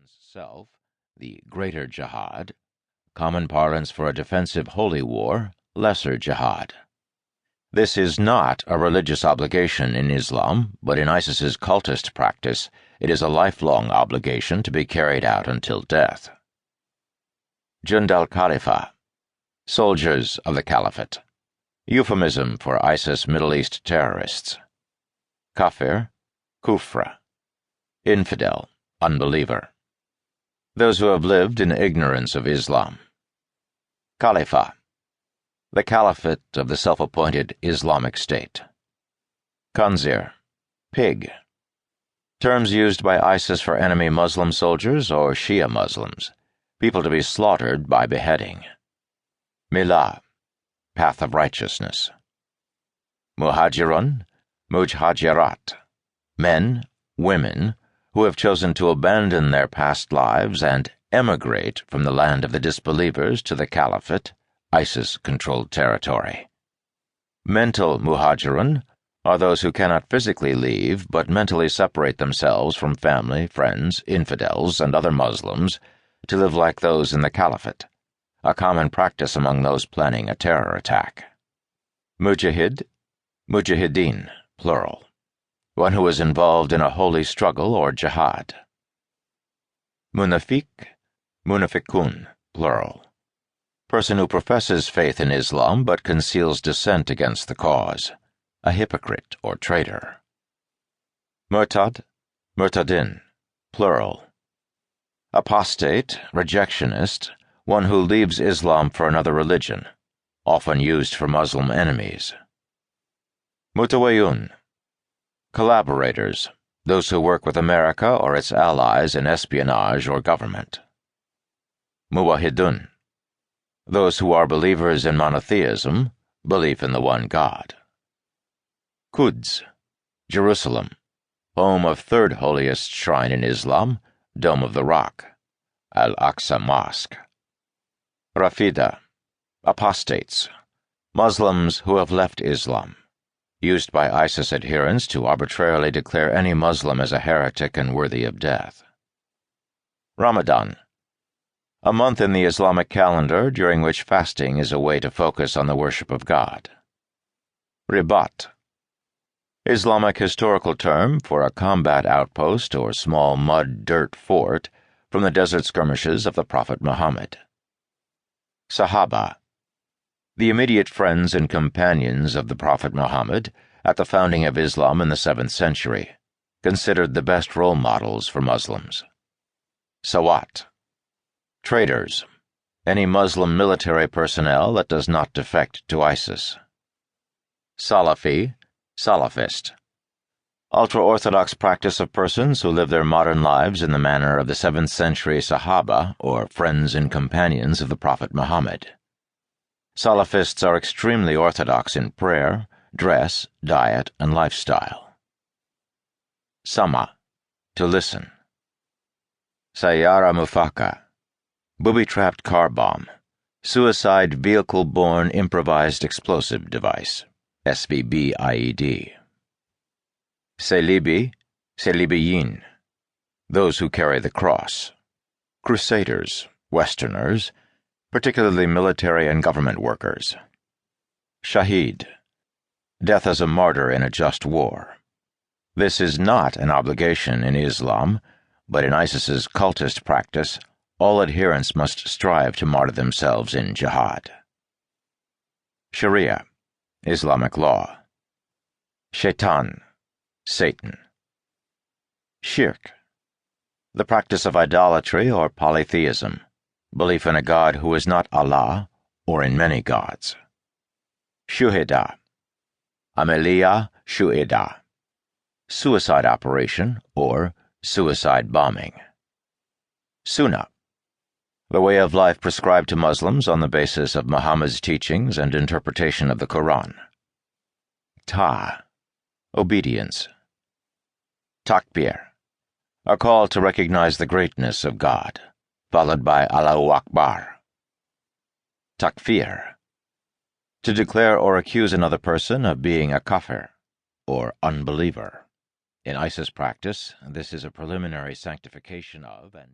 one's self, the greater jihad, common parlance for a defensive holy war, lesser jihad. This is not a religious obligation in Islam, but in ISIS's cultist practice, it is a lifelong obligation to be carried out until death. Jund al-Khalifa, soldiers of the Caliphate, euphemism for ISIS Middle East terrorists. Kafir, kufra, infidel, unbeliever. Those who have lived in ignorance of Islam. Khalifa, the Caliphate of the self-appointed Islamic State. Khanzir, pig. Terms used by ISIS for enemy Muslim soldiers or Shia Muslims, people to be slaughtered by beheading. Milah, path of righteousness. Muhajirun, mujhajirat, men, women, who have chosen to abandon their past lives and emigrate from the land of the disbelievers to the Caliphate, ISIS-controlled territory. Mental muhajirun are those who cannot physically leave but mentally separate themselves from family, friends, infidels, and other Muslims to live like those in the Caliphate, a common practice among those planning a terror attack. Mujahid, mujahideen, plural, one who is involved in a holy struggle or jihad. Munafiq, munafiqun, plural, person who professes faith in Islam but conceals dissent against the cause, a hypocrite or traitor. Murtad, murtadin, plural, apostate, rejectionist, one who leaves Islam for another religion, often used for Muslim enemies. Mutawayun, collaborators, those who work with America or its allies in espionage or government. Muwahidun, those who are believers in monotheism, belief in the one God. Quds, Jerusalem, home of third holiest shrine in Islam, Dome of the Rock, Al-Aqsa Mosque. Rafida, apostates, Muslims who have left Islam, used by ISIS adherents to arbitrarily declare any Muslim as a heretic and worthy of death. Ramadan, a month in the Islamic calendar during which fasting is a way to focus on the worship of God. Ribat, Islamic historical term for a combat outpost or small mud-dirt fort from the desert skirmishes of the Prophet Muhammad. Sahaba, the immediate friends and companions of the Prophet Muhammad at the founding of Islam in the 7th century, considered the best role models for Muslims. Sawat, traitors, any Muslim military personnel that does not defect to ISIS. Salafi, Salafist, ultra-Orthodox practice of persons who live their modern lives in the manner of the 7th century Sahaba, or friends and companions of the Prophet Muhammad. Salafists are extremely orthodox in prayer, dress, diet, and lifestyle. Sama, to listen. Sayyara Mufaka, booby-trapped car bomb, suicide vehicle-borne improvised explosive device, SVB IED. Salibi, Salibiyin, those who carry the cross. Crusaders, Westerners, particularly military and government workers. Shaheed, death as a martyr in a just war. This is not an obligation in Islam, but in ISIS's cultist practice, all adherents must strive to martyr themselves in jihad. Sharia, Islamic law. Shaitan, Satan. Shirk, the practice of idolatry or polytheism, belief in a God who is not Allah or in many gods. Shuhida, Amelia Shuhida, suicide operation or suicide bombing. Sunnah, the way of life prescribed to Muslims on the basis of Muhammad's teachings and interpretation of the Quran. Ta, obedience. Takbir, a call to recognize the greatness of God, followed by Allahu Akbar. Takfir, to declare or accuse another person of being a kafir, or unbeliever. In ISIS practice, this is a preliminary sanctification of and